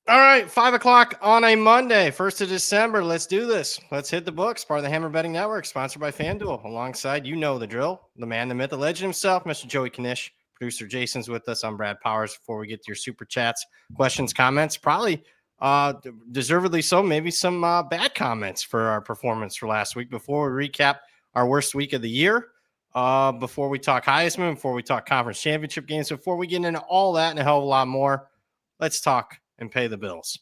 All right, 5 o'clock on a Monday, 1st of December. Let's do this. Let's hit the books. Part of the Hammer Betting Network, sponsored by FanDuel. Alongside, you know the drill, the man, the myth, the legend himself, Mr. Joey Knish. Producer Jason's with us. I'm Brad Powers. Before we get to your super chats, questions, comments, probably deservedly so, maybe some bad comments for our performance for last week. Before we recap our worst week of the year, before we talk Heisman, before we talk conference championship games, before we get into all that and a hell of a lot more, let's talk and pay the bills.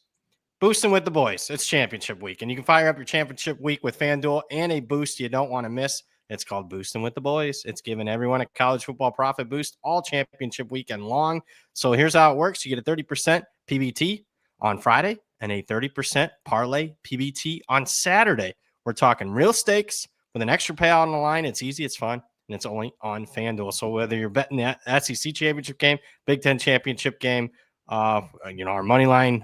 Boosting with the boys. It's championship week, and you can fire up your championship week with FanDuel and a boost you don't want to miss. It's called Boosting with the Boys. It's giving everyone a college football profit boost all championship weekend long. So here's how it works. You get a 30% PBT on Friday and a 30% parlay PBT on Saturday. We're talking real stakes with an extra payout on the line. It's easy, it's fun, and it's only on FanDuel. So whether you're betting the SEC championship game, Big Ten championship game, our money line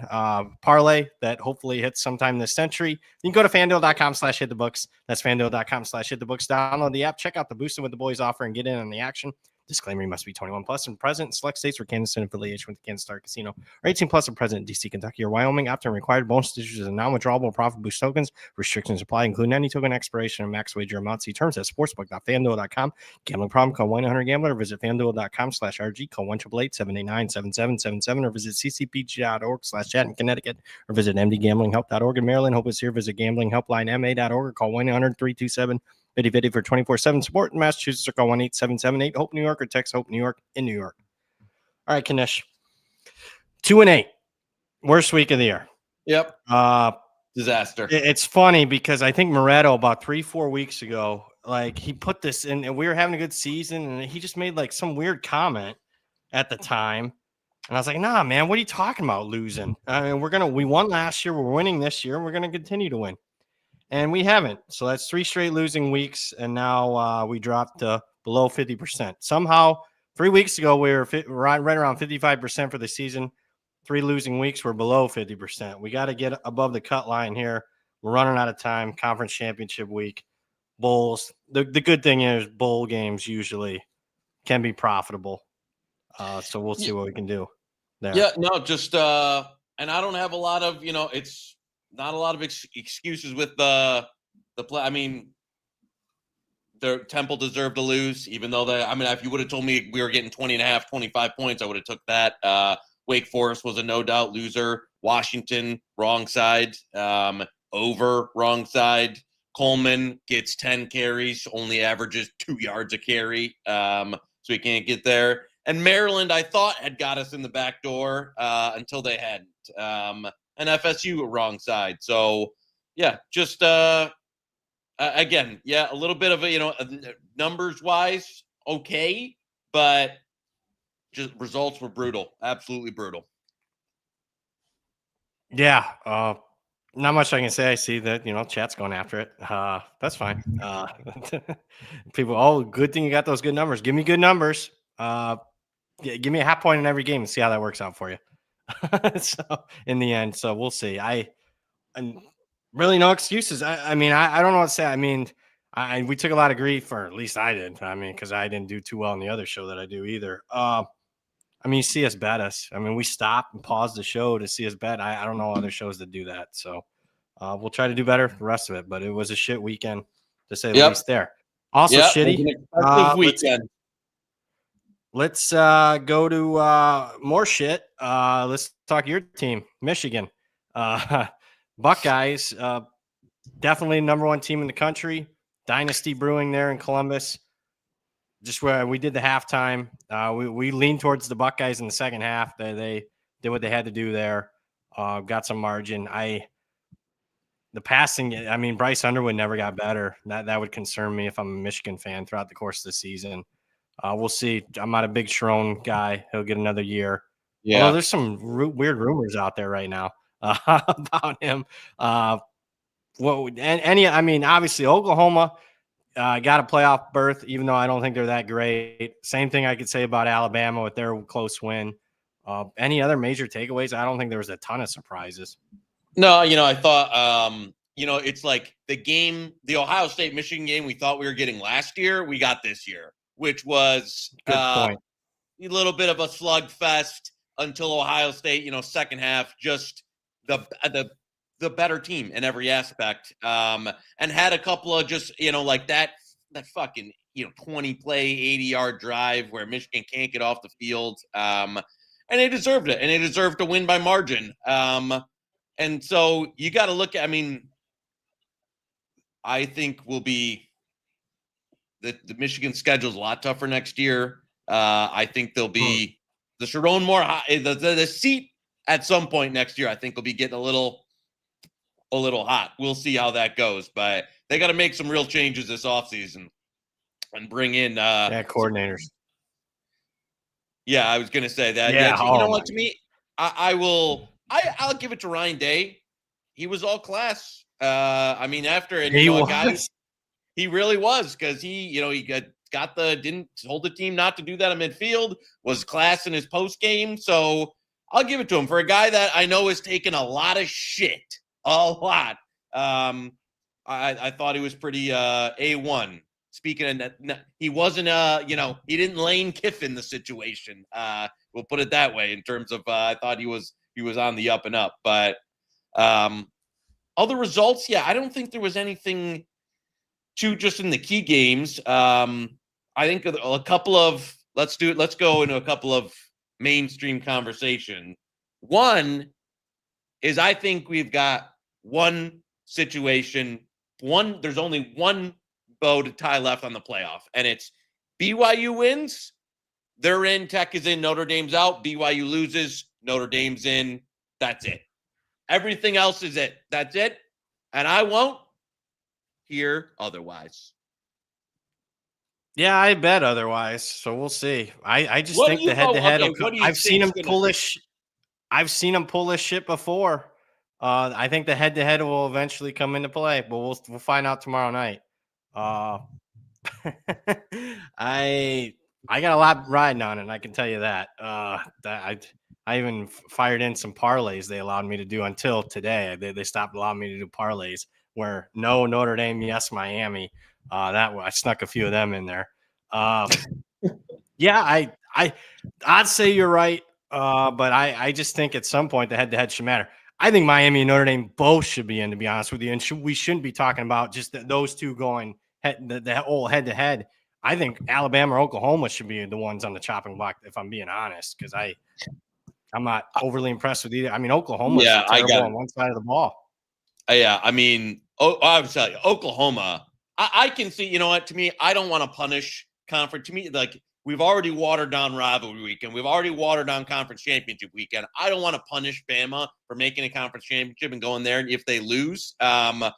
parlay that hopefully hits sometime this century, you can go to FanDuel.com/hit the books. That's FanDuel.com/hit the books. Download the app, check out the Boosting with the Boys offer, and get in on the action. Disclaimer: you must be 21 plus and present in select states where Kansas in affiliation with the Kansas Star Casino, or 18 plus and present in DC, Kentucky, or Wyoming. Often required bonus issues and non-withdrawable profit boost tokens. Restrictions apply, including any token expiration and max wager amount. See terms at sportsbook.fanduel.com. Gambling problem? Call 1-800-GAMBLER. Visit FanDuel.com/RG. Call 1-888-789-7777 or visit ccpg.org/chat in Connecticut, or visit mdgamblinghelp.org in Maryland. Hope is here. Visit gamblinghelplinema.org or call 1-800-327 5050 for 24/7 support in Massachusetts, or call 1-8778 HOPE New York, or text HOPE New York in New York. All right, Knish. 2-8, worst week of the year. Yep. Disaster. It's funny because I think Moretto about 3-4 weeks ago, like, he put this in, and we were having a good season, and he just made like some weird comment at the time, and I was like, nah, man, what are you talking about losing? I mean, we won last year, we're winning this year, and we're gonna continue to win. And we haven't. So that's 3 straight losing weeks. And now we dropped to below 50%. Somehow, 3 weeks ago, we were right around 55% for the season. 3 losing weeks, we're below 50%. We got to get above the cut line here. We're running out of time. Conference championship week. Bowls. The good thing is bowl games usually can be profitable. So we'll see what we can do there. Yeah, no, just and I don't have a lot of, it's not a lot of excuses with the play. I mean, the Temple deserved to lose, even though if you would have told me we were getting 20.5, 25 points, I would have took that. Wake Forest was a no doubt loser. Washington, wrong side. Over, wrong side. Coleman gets 10 carries, only averages 2 yards a carry. So he can't get there. And Maryland, I thought, had got us in the back door until they hadn't. And FSU wrong side. So, yeah, just again, a little bit of a, numbers wise, okay, but just results were brutal, absolutely brutal. Yeah, not much I can say. I see that, chat's going after it. That's fine. People, good thing you got those good numbers. Give me good numbers. Give me a half point in every game and see how that works out for you. So in the end, so we'll see. And really no excuses. I mean, I don't know what to say. I mean, we took a lot of grief, or at least I did. I mean, because I didn't do too well in the other show that I do either. I mean, you see us bet us. I mean, we stop and pause the show to see us bet. I don't know other shows that do that. So we'll try to do better the rest of it. But it was a shit weekend, to say the least there. Also shitty. Weekend. Let's go to more shit. Let's talk your team, Michigan. Buckeyes, definitely number 1 team in the country. Dynasty brewing there in Columbus. Just where we did the halftime. We leaned towards the Buckeyes in the second half. They did what they had to do there. Got some margin. The passing, I mean, Bryce Underwood never got better. That would concern me if I'm a Michigan fan throughout the course of the season. We'll see. I'm not a big Sharon guy. He'll get another year. Yeah. Although there's some weird rumors out there right now about him. I mean, obviously Oklahoma got a playoff berth, even though I don't think they're that great. Same thing I could say about Alabama with their close win. Any other major takeaways? I don't think there was a ton of surprises. No, I thought, it's like the Ohio State-Michigan game we thought we were getting last year, we got this year, which was a little bit of a slugfest until Ohio State, second half just the better team in every aspect, and had a couple of just like that fucking 20 play 80-yard drive where Michigan can't get off the field, and they deserved it, and they deserved to win by margin. And so you got to look at. I mean, I think will be the Michigan schedule is a lot tougher next year. I think they'll be the Sharon Moore the seat at some point next year. I think will be getting a little hot. We'll see how that goes, but they got to make some real changes this offseason and bring in coordinators. Yeah, I was going to say that. Yeah, you know what? To me, I'll give it to Ryan Day. He was all class. I mean, after and he really was, because he didn't hold the team not to do that in midfield, was class in his post game. So I'll give it to him for a guy that I know has taken a lot of shit, a lot. I thought he was pretty A1. Speaking of, he wasn't he didn't Lane Kiffin the situation. We'll put it that way in terms of I thought he was on the up and up. But other results, I don't think there was anything too just in the key games. I think a couple of let's go into a couple of mainstream conversation. One is I think we've got one situation. There's only one bow to tie left on the playoff, and it's BYU wins, they're in, Tech is in, Notre Dame's out. BYU loses, Notre Dame's in. That's it. Everything else is it. That's it. And I won't hear otherwise. Yeah, I bet otherwise. So we'll see. I just think the head-to-head. I've seen him pull this shit before. I think the head-to-head will eventually come into play, but we'll find out tomorrow night. I got a lot riding on it, and I can tell you that. I even fired in some parlays they allowed me to do until today. They stopped allowing me to do parlays where no Notre Dame, yes Miami. I snuck a few of them in there. Yeah, I'd say you're right, but I just think at some point the head-to-head should matter. I think Miami and Notre Dame both should be in, to be honest with you, and we shouldn't be talking about just those two going the whole head-to-head. I think Alabama or Oklahoma should be the ones on the chopping block, if I'm being honest, because I'm not overly impressed with either. I mean, Oklahoma's terrible on one side of the ball. Yeah, I mean, I would tell you, Oklahoma, I can see, you know what, to me, I don't want to punish conference. To me, like, we've already watered down rivalry weekend. We've already watered down conference championship weekend. I don't want to punish Bama for making a conference championship and going there if they lose. What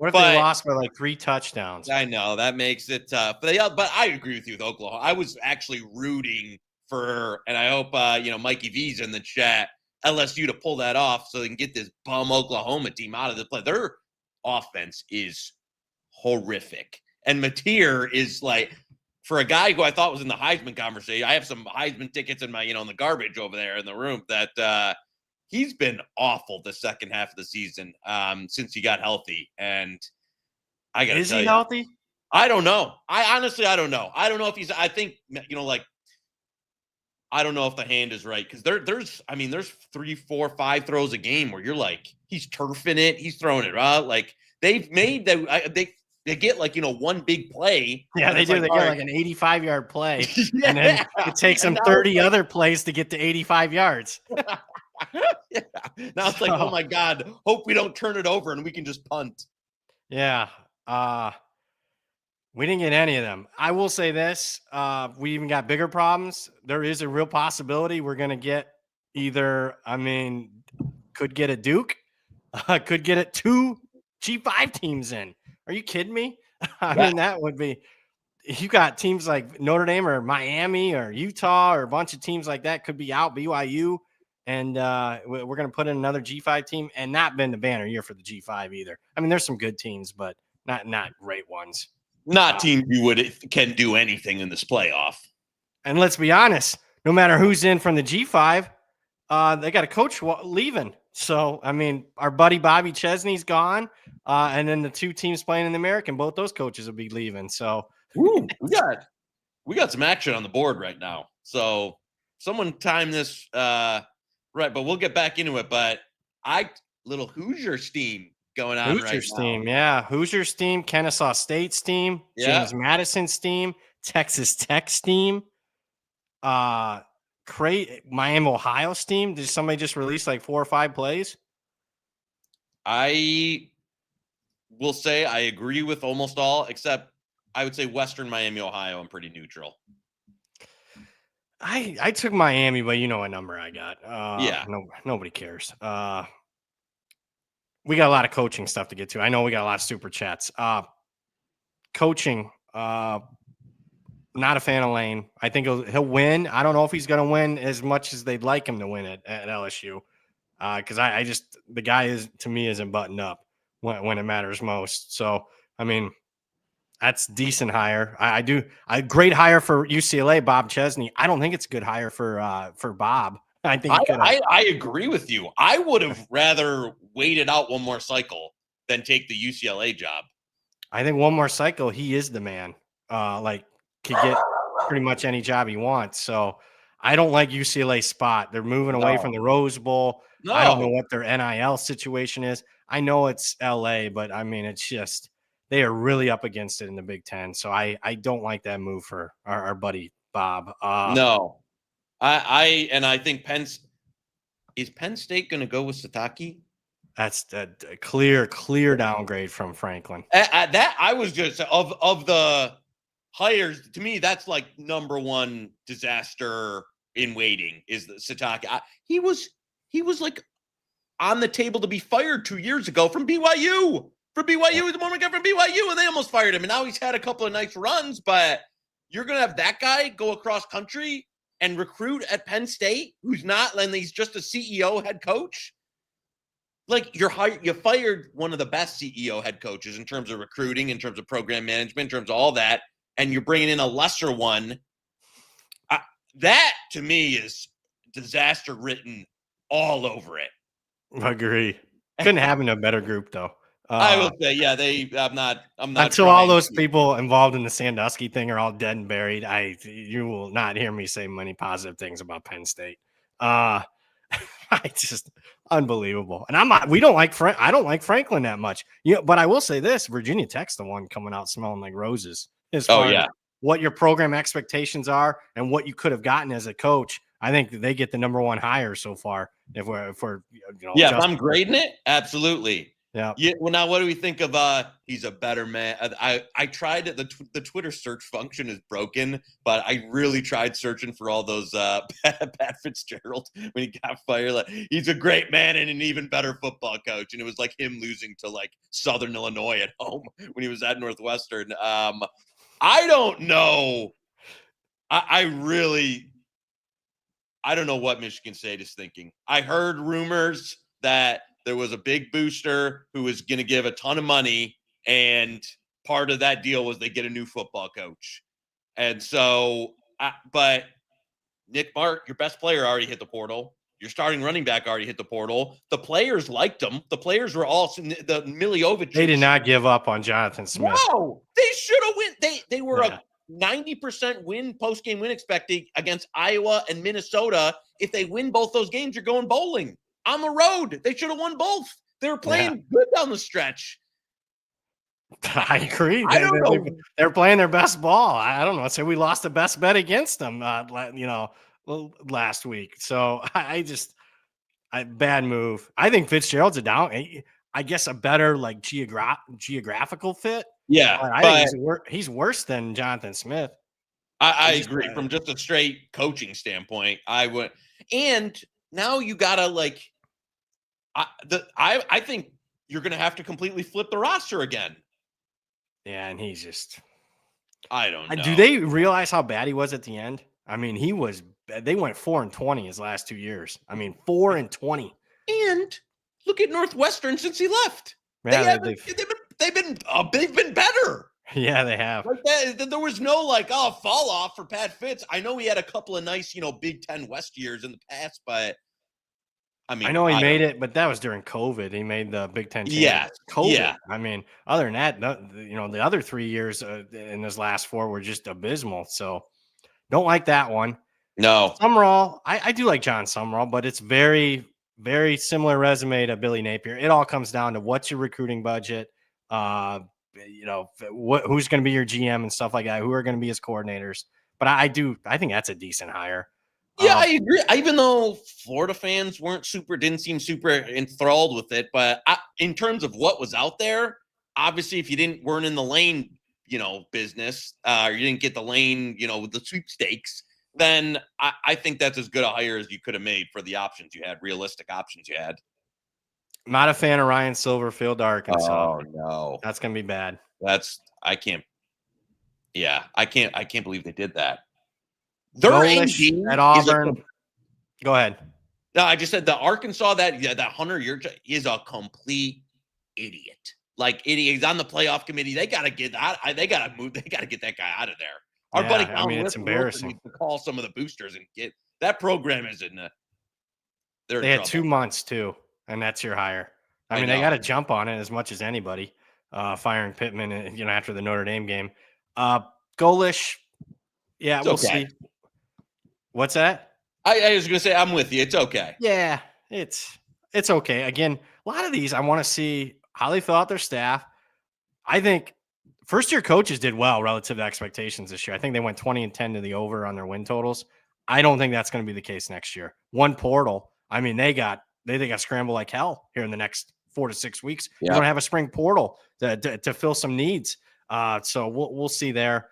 if they lost by like 3 touchdowns? I know that makes it tough. But I agree with you with Oklahoma. I was actually rooting for, and I hope Mikey V's in the chat, LSU to pull that off so they can get this bum Oklahoma team out of the play. Their offense is horrific. And Mateer is like, for a guy who I thought was in the Heisman conversation, I have some Heisman tickets in my, in the garbage over there in the room, that he's been awful the second half of the season since he got healthy. And I got to tell you. Is he healthy? I don't know. I honestly don't know. I don't know if he's, I think, I don't know if the hand is right, because there's 3, 4, 5 throws a game where you're like, he's turfing it, he's throwing it out. Like, they've made that they get like one big play. Yeah, they do. They get like an 85-yard play, and then it takes them 30 other plays to get to 85 yards. Yeah. Now it's like, oh my God, hope we don't turn it over and we can just punt. Yeah. We didn't get any of them. I will say this. We even got bigger problems. There is a real possibility we're going to get could get a Duke, could get it 2 G5 teams in. Are you kidding me? I mean, that would be, you got teams like Notre Dame or Miami or Utah or a bunch of teams like that could be out, BYU. And we're going to put in another G5 team, and not been the banner year for the G5 either. I mean, there's some good teams, but not great ones. Not teams can do anything in this playoff. And let's be honest, no matter who's in from the G5, they got a coach leaving. So, I mean, our buddy Bobby Chesney's gone, and then the 2 teams playing in the American, both those coaches will be leaving. So, we got some action on the board right now. So, someone time this right, but we'll get back into it. But little Hoosier steam going on Hoosier right steam, now. yeah. Hoosier steam, Kennesaw State steam, Yeah. James Madison steam, Texas Tech steam, Miami, Ohio steam. Did somebody just release like 4 or 5 plays? I will say I agree with almost all, except I would say Western Miami, Ohio. I'm pretty neutral. I took Miami, but you know what number I got. Yeah. Nobody cares. We got a lot of coaching stuff to get to. I know we got a lot of super chats. Coaching, not a fan of Lane. I think he'll win. I don't know if he's going to win as much as they'd like him to win at LSU. Because I just, the guy to me isn't buttoned up when it matters most. So, I mean, that's decent hire. Great hire for UCLA, Bob Chesney. I don't think it's a good hire for Bob. I think I agree with you. I would have rather waited out one more cycle than take the UCLA job. I think one more cycle, he is the man. Could get pretty much any job he wants. So I don't like UCLA's spot. They're moving away from the Rose Bowl. No. I don't know what their NIL situation is. I know it's LA, but I mean, it's just they are really up against it in the Big Ten. So I don't like that move for our buddy Bob. No. I think Penn State going to go with Sataki? That's a clear downgrade from Franklin. That I was just of the hires, to me, that's like number one disaster in waiting is the Sataki. He was like on the table to be fired 2 years ago from BYU. The moment got from BYU, and they almost fired him. And now he's had a couple of nice runs, but you're gonna have that guy go across country and recruit at Penn State, who's not, and he's just a CEO head coach. Like you fired one of the best CEO head coaches in terms of recruiting, in terms of program management, in terms of all that, and you're bringing in a lesser one. That to me is disaster written all over it. Agree. Couldn't happen to a better group though. I will say, yeah, I'm not until all those people involved in the Sandusky thing are all dead and buried. You will not hear me say many positive things about Penn State. I just unbelievable. And I don't like Franklin that much. But I will say this: Virginia Tech's the one coming out smelling like roses. As far as what your program expectations are and what you could have gotten as a coach. I think they get the number one hire so far. If if I'm grading it, absolutely. Yeah. Well, now what do we think of? He's a better man. I tried it. The Twitter search function is broken, but I really tried searching for all those Pat Fitzgerald when he got fired. Like, he's a great man and an even better football coach, and it was like him losing to like Southern Illinois at home when he was at Northwestern. I don't know. I don't know what Michigan State is thinking. I heard rumors that there was a big booster who was going to give a ton of money, and part of that deal was they get a new football coach. And so, but Nick Mark, your best player, already hit the portal. Your starting running back already hit the portal. The players liked him. The players were all the Miljovic. They did not give up on Jonathan Smith. No, they should have win. They were a 90% win, post-game win expected against Iowa and Minnesota. If they win both those games, you're going bowling on the road. They should have won both. They were playing good down the stretch. I agree. I don't know. They're playing their best ball. I don't know. I'd say we lost the best bet against them, last week. So bad move. I think Fitzgerald's I guess a better like geographical fit. Yeah, I think he's worse than Jonathan Smith. I agree. From just a straight coaching standpoint, I would. And now you gotta like, I think you're gonna have to completely flip the roster again. Yeah, and he's just. I don't know. Do they realize how bad he was at the end? I mean, they went 4-20 his last 2 years. I mean, 4-20. And look at Northwestern since he left. Yeah, they've been better. Yeah, they have. Like there was no fall off for Pat Fitz. I know he had a couple of nice, Big Ten West years in the past, but I mean, I know he made it, but that was during COVID. He made the Big Ten. Yeah, COVID. Yeah. I mean, other than that, the other 3 years in his last 4 were just abysmal. So, don't like that one. No, Summerall, I do like John Summerall, but it's very, very similar resume to Billy Napier. It all comes down to what's your recruiting budget, who's going to be your GM and stuff like that, who are going to be his coordinators. But I think that's a decent hire. Yeah, I agree. Even though Florida fans didn't seem super enthralled with it, but in terms of what was out there, obviously, if you weren't in the lane, business, or you didn't get the lane, with the sweepstakes, then I think that's as good a hire as you could have made for the options you had, realistic options you had. Not a fan of Ryan Silverfield, Arkansas. Oh no, that's gonna be bad. I can't believe they did that. Their AD at Auburn. Go ahead. No, I just said the Arkansas that Hunter is a complete idiot. Like idiot. He's on the playoff committee. They got to get that. They got to move. They got to get that guy out of there. Our buddy, it's embarrassing. Needs to call some of the boosters and get that program is in. They had 2 months too, and that's your hire. I mean, they got to jump on it as much as anybody. Firing Pittman, after the Notre Dame game. Golish, we'll see. What's that? I was going to say, I'm with you. It's okay. Yeah, it's okay. Again, a lot of these, I want to see how they fill out their staff. I think first-year coaches did well relative to expectations this year. I think they went 20-10 to the over on their win totals. I don't think that's going to be the case next year. One portal. I mean, they got scrambled like hell here in the next 4 to 6 weeks. You're going to have a spring portal to fill some needs. So we'll see there.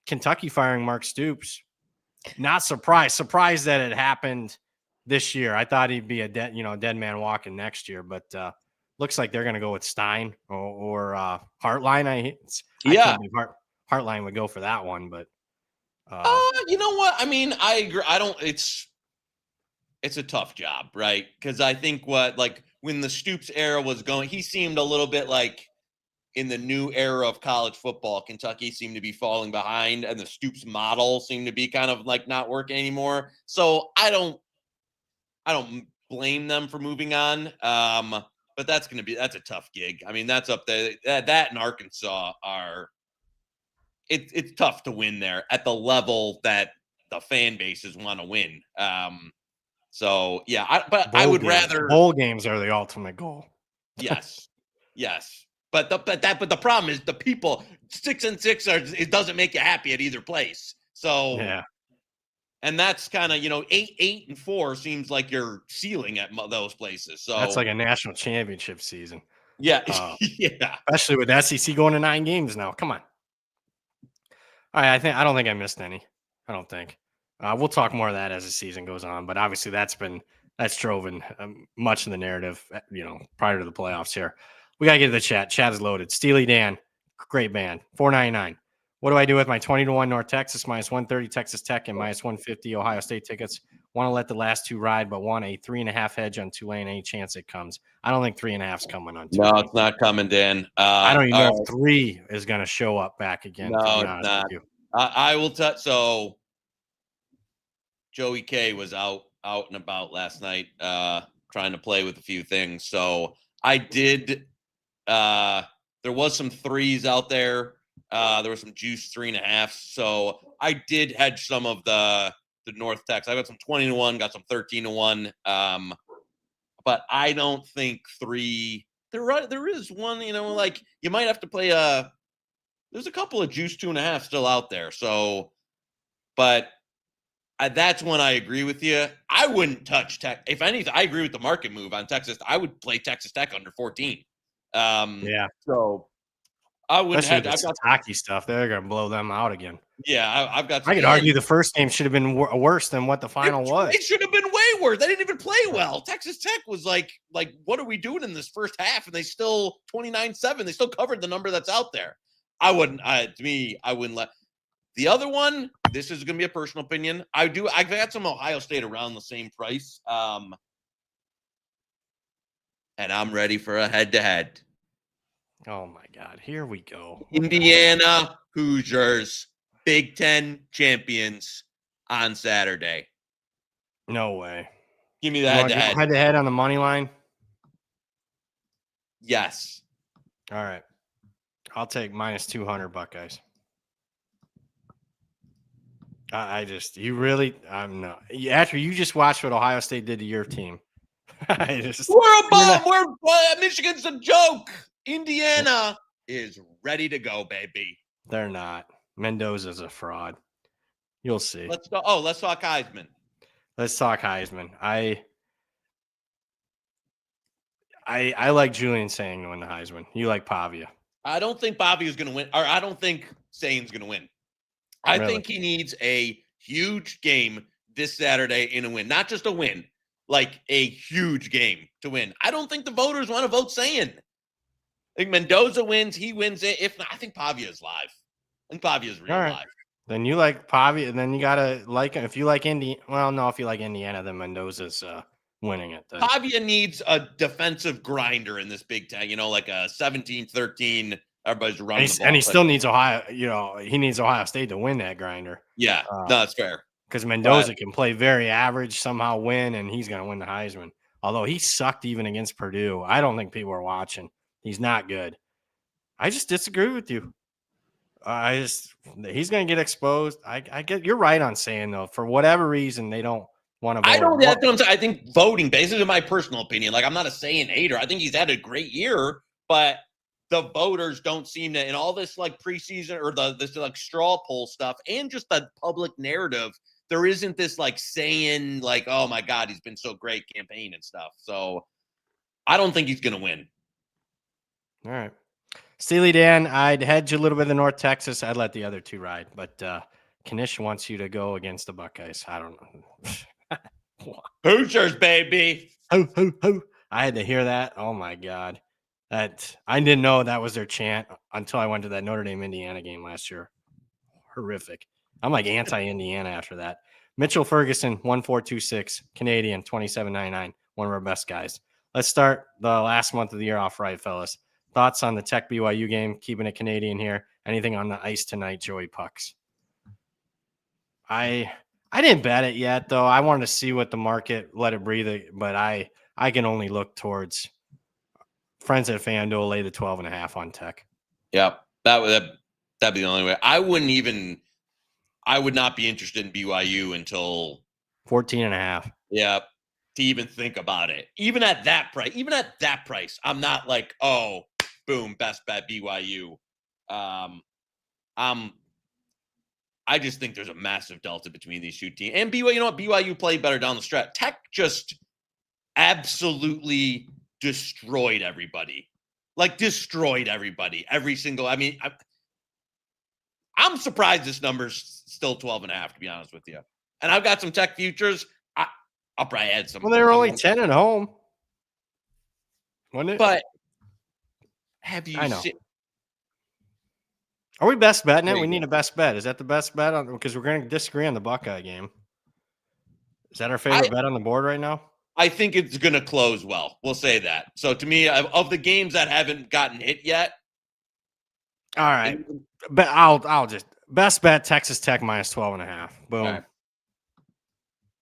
Kentucky firing Mark Stoops. Not surprised that it happened this year. I thought he'd be a dead man walking next year, but looks like they're going to go with Stein or Hartline. I can't believe Hartline would go for that one, but you know what? I mean, I agree. It's a tough job, right? Because I think when the Stoops era was going, he seemed a little bit like in the new era of college football, Kentucky seemed to be falling behind, and the Stoops model seemed to be kind of like not working anymore. So I don't blame them for moving on. But that's a tough gig. I mean, that's up there. That and Arkansas it's tough to win there at the level that the fan bases want to win. So yeah, I would rather bowl games are the ultimate goal. Yes. But the problem is the people 6-6 it doesn't make you happy at either place. So yeah, and that's kind of 8-4 seems like you're ceiling at those places. So that's like a national championship season. Yeah, especially with the SEC going to 9 games now. Come on. All right, I don't think I missed any. I don't think. We'll talk more of that as the season goes on, but obviously that's driven much of the narrative, prior to the playoffs here. We got to get to the chat. Chat is loaded. Steely Dan, great band, $4.99. What do I do with my 20-1 North Texas, -130 Texas Tech, and -150 Ohio State tickets? Want to let the last 2 ride, but want a 3.5 hedge on Tulane. Any chance it comes? I don't think 3.5's coming on Tulane. No, it's not coming, Dan. I don't even know if 3 is going to show up back again. No, to be honest not. with you. I will tell. So Joey K was out and about last night, trying to play with a few things. So I did. There was some 3s out there. There was some juice 3.5. So I did hedge some of the North Tex. I got some 20-1, got some 13-1. But I don't think 3. There is one. You might have to play there's a couple of juice 2.5 still out there. So, but that's when I agree with you. I wouldn't touch Tech. If anything, I agree with the market move on Texas. I would play Texas Tech under 14. Yeah. So I wouldn't have. I've got hockey stuff. They're going to blow them out again. Yeah, I've got. I could argue the first game should have been worse than what the final was. It should have been way worse. They didn't even play well. Texas Tech was like, what are we doing in this first half? And they still 29-7. They still covered the number that's out there. I wouldn't. I wouldn't let. The other one, this is going to be a personal opinion. I got some Ohio State around the same price. And I'm ready for a head-to-head. Oh, my God. Here we go. Indiana Hoosiers, Big Ten champions on Saturday. No way. Give me the head-to-head. Head-to-head on the money line? Yes. All right. I'll take -200 Buckeyes. I'm not. After you just watched what Ohio State did to your team, We're a bum. Michigan's a joke. Indiana is ready to go, baby. They're not. Mendoza's a fraud. You'll see. Let's talk Heisman. Let's talk Heisman. I like Julian Saying to win the Heisman. You like Pavia. I don't think Bobby is going to win, or I don't think Saying's going to win. I think he needs a huge game this Saturday in a win. Not just a win, like a huge game to win. I don't think the voters want to vote Saying. I think Mendoza wins. He wins it. If not, I think Pavia is live. I think Pavia is real live. Then you like Pavia, and then you got to like him. If you like if you like Indiana, then Mendoza's winning it. Then. Pavia needs a defensive grinder in this Big Ten, like a 17-13. Everybody's running the ball. And he still needs Ohio, he needs Ohio State to win that grinder. Yeah, no, that's fair. Because Mendoza can play very average, somehow win, and he's going to win the Heisman. Although he sucked even against Purdue. I don't think people are watching. He's not good. I just disagree with you. He's going to get exposed. I get you're right on Saying, though. For whatever reason, they don't want to vote. I think voting, basically my personal opinion, like I'm not a Saying hater. I think he's had a great year, but the voters don't seem to, in all this like preseason or this like straw poll stuff and just the public narrative, there isn't this like Saying like, oh my God, he's been so great campaign and stuff. So I don't think he's going to win. All right. Steely Dan, I'd hedge a little bit of North Texas. I'd let the other two ride, but Knish wants you to go against the Buckeyes. I don't know. Hoosiers, baby. Ho. I had to hear that. Oh my God. I didn't know that was their chant until I went to that Notre Dame Indiana game last year. Horrific. I'm like anti-Indiana after that. Mitchell Ferguson, 1426, Canadian, 2799, one of our best guys. Let's start the last month of the year off right, fellas. Thoughts on the Tech BYU game, keeping it Canadian here. Anything on the ice tonight, Joey Pucks? I didn't bet it yet, though. I wanted to see what the market let it breathe, but I can only look towards friends at FanDuel lay the 12.5 on Tech. Yep. That'd be the only way. I would not be interested in BYU until 14.5. Yeah. To even think about it. Even at that price, I'm not like, oh, boom, best bet BYU. I just think there's a massive delta between these two teams. And BYU, BYU played better down the stretch. Tech just absolutely destroyed everybody. Every single. I mean, I'm surprised this number's still 12.5, to be honest with you. And I've got some Tech futures. I'll probably add some. Well, they were only 10 at home. Wasn't it? But have you seen? Are we best betting it? We need a best bet. Is that the best bet? Because we're going to disagree on the Buckeye game. Is that our favorite bet on the board right now? I think it's going to close well. We'll say that. So to me, of the games that haven't gotten hit yet. All right. But I'll just best bet Texas Tech minus 12.5. Boom. Right.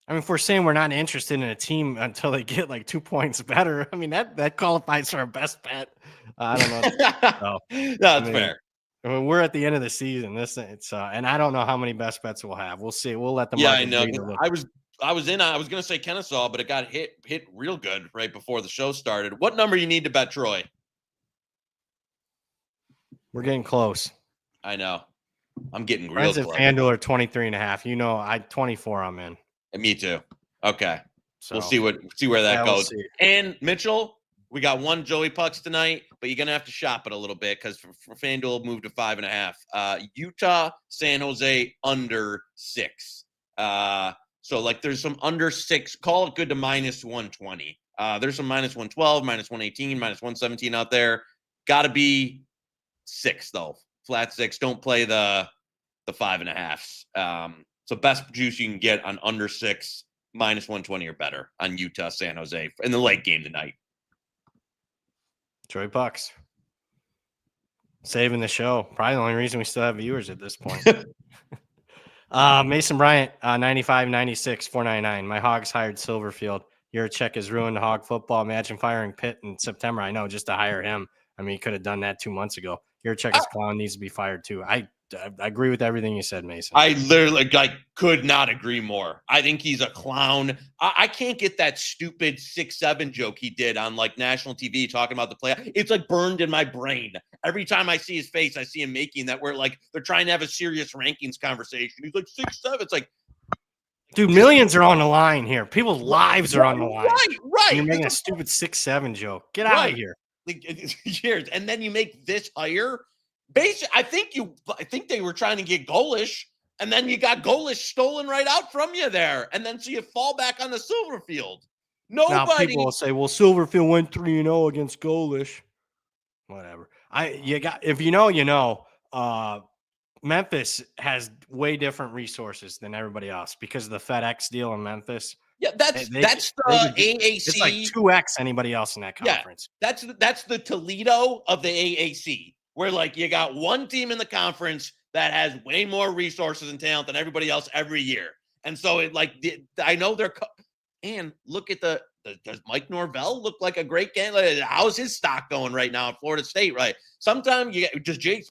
I mean, if we're saying we're not interested in a team until they get like 2 points better, I mean, that qualifies for our best bet. I don't know. That's fair. I mean, we're at the end of the season. And I don't know how many best bets we'll have. We'll see. We'll let them. Yeah, I know. I was going to say Kennesaw, but it got hit real good right before the show started. What number you need to bet Troy? We're getting close. I know. I'm getting real close. FanDuel are 23.5. 24 I'm in. And me too. Okay. So we'll see where that goes. And Mitchell, we got one Joey Pucks tonight, but you're gonna have to shop it a little bit because for FanDuel moved to 5.5. Utah, San Jose under 6. So like there's some under 6. Call it good to minus 120. There's some minus 112, minus 118, minus 117 out there. Got to be 6 though. Flat 6. Don't play the 5.5s. So best juice you can get on under 6, minus 120 or better on Utah, San Jose in the late game tonight. Joey Pucks. Saving the show. Probably the only reason we still have viewers at this point. Mason Bryant, 95-96, 499. My Hogs hired Silverfield. Your check has ruined Hog football. Imagine firing Pitt in September. I know, just to hire him. I mean, he could have done that 2 months ago. Your check is clown needs to be fired too. I agree with everything you said, Mason. I literally could not agree more. I think he's a clown. I can't get that stupid 6'7" joke he did on like national TV talking about the play. It's like burned in my brain. Every time I see his face, I see him making that where like they're trying to have a serious rankings conversation. He's like 6'7". It's like, dude, millions are on the line here. People's lives are on the line. Right. And you're making a stupid 6'7" joke. Get out of here. Like, years, and then you make this higher. Basically, I think they were trying to get Golish, and then you got Golish stolen right out from you there, and then so you fall back on the Silverfield. Nobody. Now people will say, "Well, Silverfield went 3-0 against Golish." Whatever. If you know, you know. Memphis has way different resources than everybody else because of the FedEx deal in Memphis. Yeah, that's the AAC. It's like 2x anybody else in that conference. Yeah, that's the Toledo of the AAC, where like you got one team in the conference that has way more resources and talent than everybody else every year. And so it I know and look at does Mike Norvell look like a great game? How's his stock going right now at Florida State? Right. Sometimes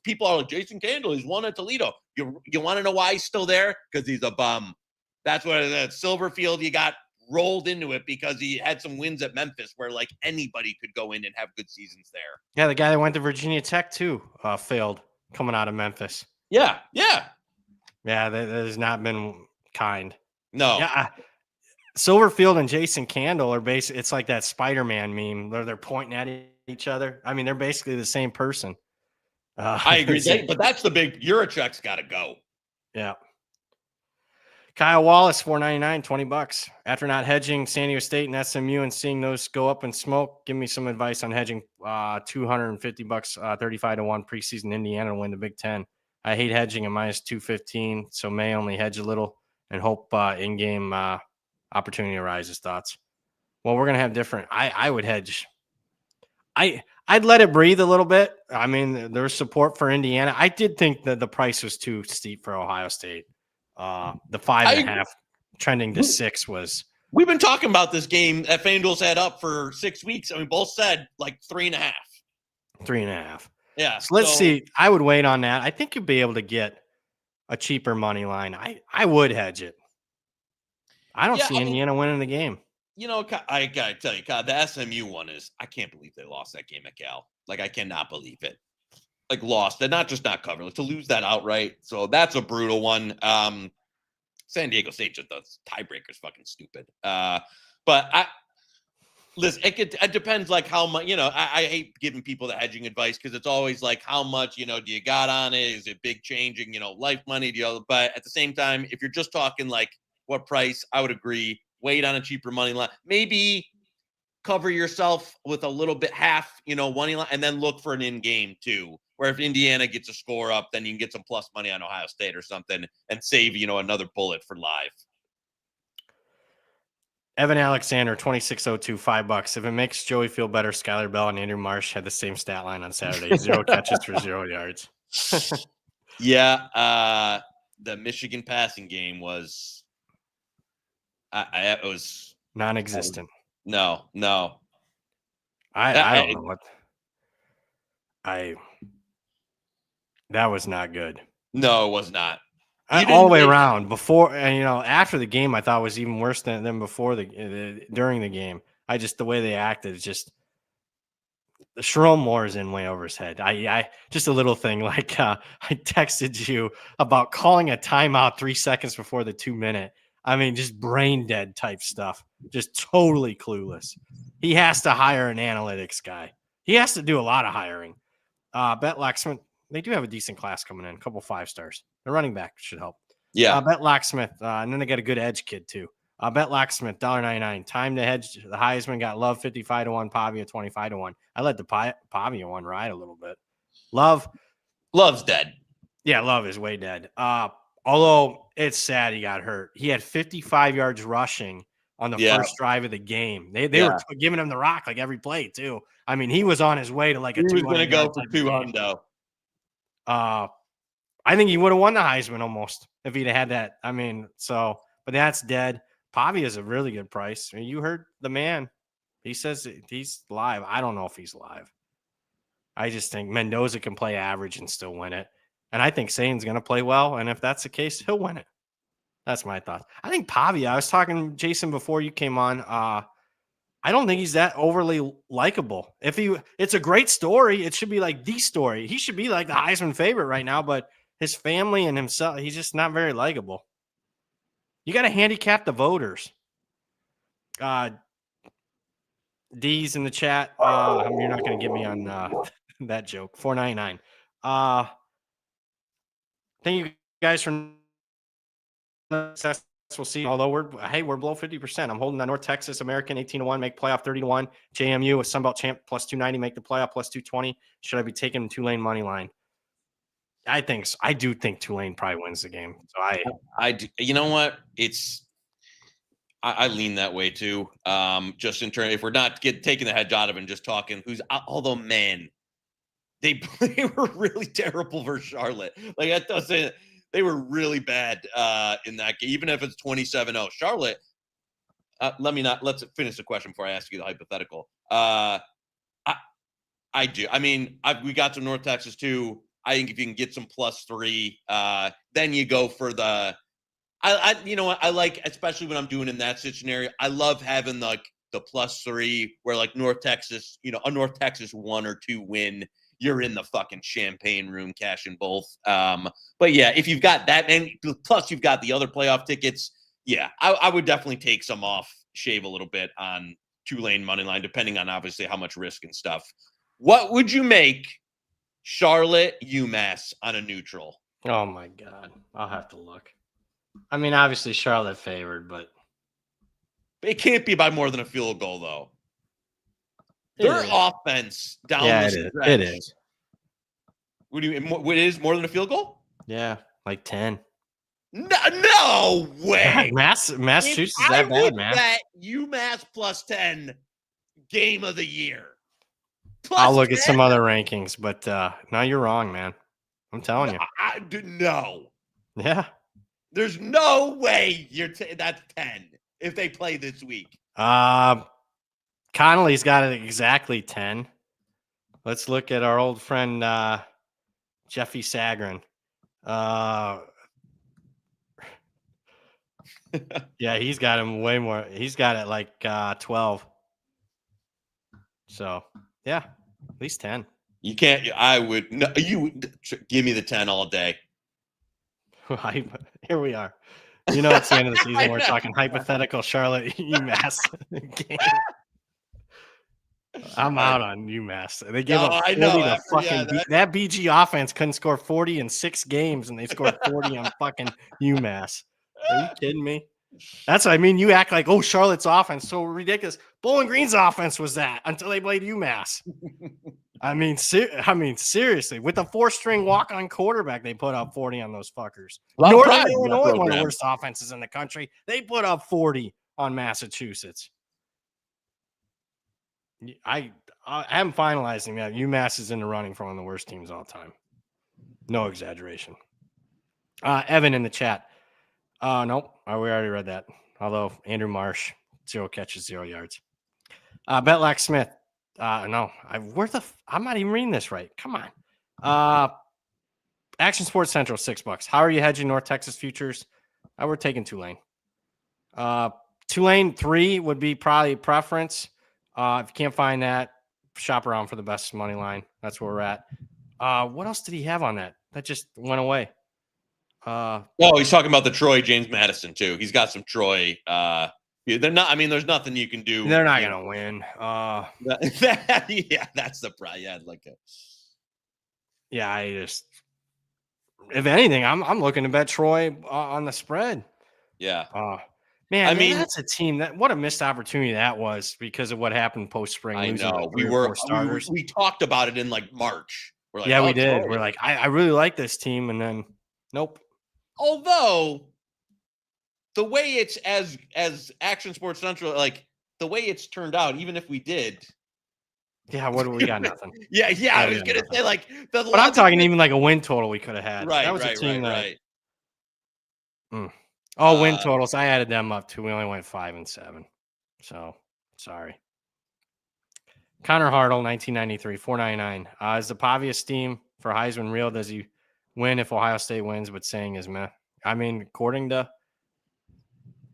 people are like Jason Candle. He's won at Toledo. You want to know why he's still there? Because he's a bum. That's what Silverfield, you got rolled into it because he had some wins at Memphis where like anybody could go in and have good seasons there. Yeah, the guy that went to Virginia Tech too failed coming out of Memphis. Yeah. That has not been kind. No. Yeah. Silverfield and Jason Candle are basically, it's like that Spider-Man meme where they're pointing at each other. I mean, they're basically the same person. I agree. But that's the big Yurichek's got to go. Yeah. Kyle Wallace, $4.99, $20. After not hedging San Diego State and SMU and seeing those go up in smoke, give me some advice on hedging. $250, 35-1 preseason Indiana to win the Big Ten. I hate hedging at -215, so may only hedge a little and hope in-game opportunity arises. Thoughts? Well, we're gonna have different. I would hedge. I'd let it breathe a little bit. I mean, there's support for Indiana. I did think that the price was too steep for Ohio State. The 5.5 trending to 6 was. We've been talking about this game that FanDuel's had up for 6 weeks, and we both said like 3.5. 3.5. Yeah. So let's see. I would wait on that. I think you'd be able to get a cheaper money line. I would hedge it. I don't see Indiana winning the game. You know, I gotta tell you, the SMU one is, I can't believe they lost that game at Cal. Like, I cannot believe it. Like, lost and not covered, like, to lose that outright. So that's a brutal one. San Diego State just does tiebreakers, fucking stupid. But listen, it depends like how much, I hate giving people the hedging advice because it's always like how much, do you got on it? Is it big changing, life money? But at the same time, if you're just talking like what price, I would agree. Wait on a cheaper money line. Maybe cover yourself with a little bit half, money line, and then look for an in-game too. Where if Indiana gets a score up, then you can get some plus money on Ohio State or something and save, another bullet for live. Evan Alexander, 2602, $5. If it makes Joey feel better, Skylar Bell and Andrew Marsh had the same stat line on Saturday. 0 catches for 0 yards. Yeah. The Michigan passing game was it was non-existent. No. I don't know what that was not good. No, it was not. All the way around before and after the game, I thought was even worse than before during the game. The way they acted, it's just Sharon Moore is in way over his head. I just a little thing like I texted you about calling a timeout 3 seconds before the 2-minute. I mean, just brain dead type stuff. Just totally clueless. He has to hire an analytics guy. He has to do a lot of hiring. Bet Locksmith, they do have a decent class coming in. A couple 5-stars. The running back should help. Yeah. Bet Locksmith, and then they got a good edge kid too. Bet Locksmith, $1.99. Time to hedge. The Heisman got Love 55-1, Pavia 25-1. I let the Pavia one ride a little bit. Love's dead. Yeah, Love is way dead. Although it's sad he got hurt. He had 55 yards rushing on the first drive of the game. They were giving him the rock like every play too. I mean, he was on his way to like a 200. He was going to go for 200. I think he would have won the Heisman almost if he'd had that. I mean, but that's dead. Pavia is a really good price. I mean, you heard the man. He says he's live. I don't know if he's live. I just think Mendoza can play average and still win it. And I think Satan's going to play well. And if that's the case, he'll win it. That's my thought. I think Pavia, I was talking to Jason before you came on. I don't think he's that overly likable. It's a great story. It should be like the story. He should be like the Heisman favorite right now, but his family and himself, he's just not very likable. You got to handicap the voters. D's in the chat. You're not going to get me on that joke. 499. Thank you guys for success. We'll see. Although we're below 50%. I'm holding the North Texas American 18-1, make playoff 30-1. JMU, a Sunbelt champ, plus 290, make the playoff plus 220. Should I be taking Tulane money line? I think so. I do think Tulane probably wins the game. So I do. You know what? I lean that way too. Just in turn, if we're not taking the hedge out of it and just talking, although man, they were really terrible for Charlotte. Like that doesn't. They were really bad in that game, even if it's 27-0. Charlotte, let's finish the question before I ask you the hypothetical. I do. I mean, we got to North Texas too. I think if you can get some +3, then you go for the. You know what I like, especially when I'm doing in that scenario. I love having the +3 where like North Texas, a North Texas 1 or 2 win. You're in the fucking champagne room cashing both. But yeah, if you've got that, and plus you've got the other playoff tickets, yeah, I would definitely take some off, shave a little bit on Tulane money line, depending on obviously how much risk and stuff. What would you make Charlotte UMass on a neutral? Oh my God, I'll have to look. I mean, obviously Charlotte favored, but it can't be by more than a field goal though. Their offense down the stretch. It is. What do you mean? It is more than a field goal? Yeah, like 10. No way. Massachusetts is that bad, man. That UMass +10 game of the year. I'll look at some other rankings, but no, you're wrong, man. I'm telling you. No. Yeah. There's no way that's 10 if they play this week. Connolly's got it exactly 10. Let's look at our old friend Jeffy Sagrin. Yeah, he's got him way more. He's got it like 12. So, yeah, at least 10. You can't. I would. No, you would give me the 10 all day. Here we are. It's the end of the season. We're talking hypothetical Charlotte UMass game. I'm out on UMass. They give up 40 to fucking that BG offense couldn't score 40 in 6 games, and they scored 40 on fucking UMass. Are you kidding me? That's what I mean. You act like, oh, Charlotte's offense so ridiculous. Bowling Green's offense was that until they played UMass. I mean, seriously, with a 4-string walk-on quarterback, they put up 40 on those fuckers. Northern Illinois, one of the worst offenses in the country, they put up 40 on Massachusetts. I am finalizing that UMass is in the running for one of the worst teams all time. No exaggeration. Evan in the chat. Nope. We already read that. Although Andrew Marsh, 0 catches, 0 yards. Betlack Smith. No. I'm not even reading this right. Come on. Action Sports Central, $6. How are you hedging North Texas futures? We're taking Tulane. Tulane 3 would be probably preference. If you can't find that, shop around for the best money line. That's where we're at. What else did he have on that? That just went away. He's talking about the Troy James Madison too. He's got some Troy. They're not. I mean, there's nothing you can do. They're not gonna win. Yeah, that's the problem. Yeah, I just. If anything, I'm looking to bet Troy on the spread. Yeah. Man, I mean, that's a team what a missed opportunity that was because of what happened post spring. I know we talked about it in like March. We're like, we did. Troy. We're like, I really like this team, and then nope. Although the way it's as Action Sports Central, like the way it's turned out, even if we did. Yeah, what do we got? Nothing. yeah. I was gonna say like but I'm talking even like a win total we could have had. Right. That was a team that. Win totals. I added them up too. We only went 5 and 7. So sorry. Connor Hartle, 1993, 499. Is the Pavia steam for Heisman real? Does he win if Ohio State wins, but saying is meh. I mean, according to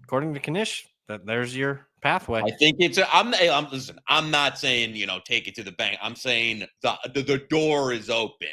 Knish, there's your pathway. I think listen, I'm not saying, take it to the bank. I'm saying the door is open,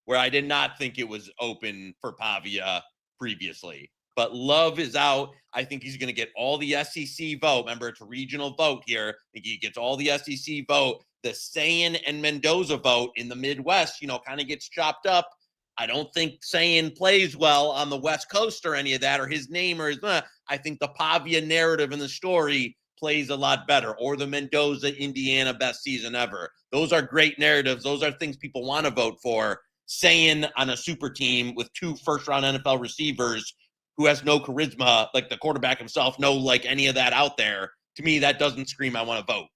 where I did not think it was open for Pavia previously. But Love is out. I think he's going to get all the SEC vote. Remember, it's a regional vote here. I think he gets all the SEC vote. The Sayin and Mendoza vote in the Midwest, kind of gets chopped up. I don't think Sayin plays well on the West Coast or any of that, or his name or his. I think the Pavia narrative in the story plays a lot better, or the Mendoza, Indiana best season ever. Those are great narratives. Those are things people want to vote for. Sayin on a super team with 2 first-round NFL receivers who has no charisma, like the quarterback himself, any of that out there. To me, that doesn't scream I want to vote.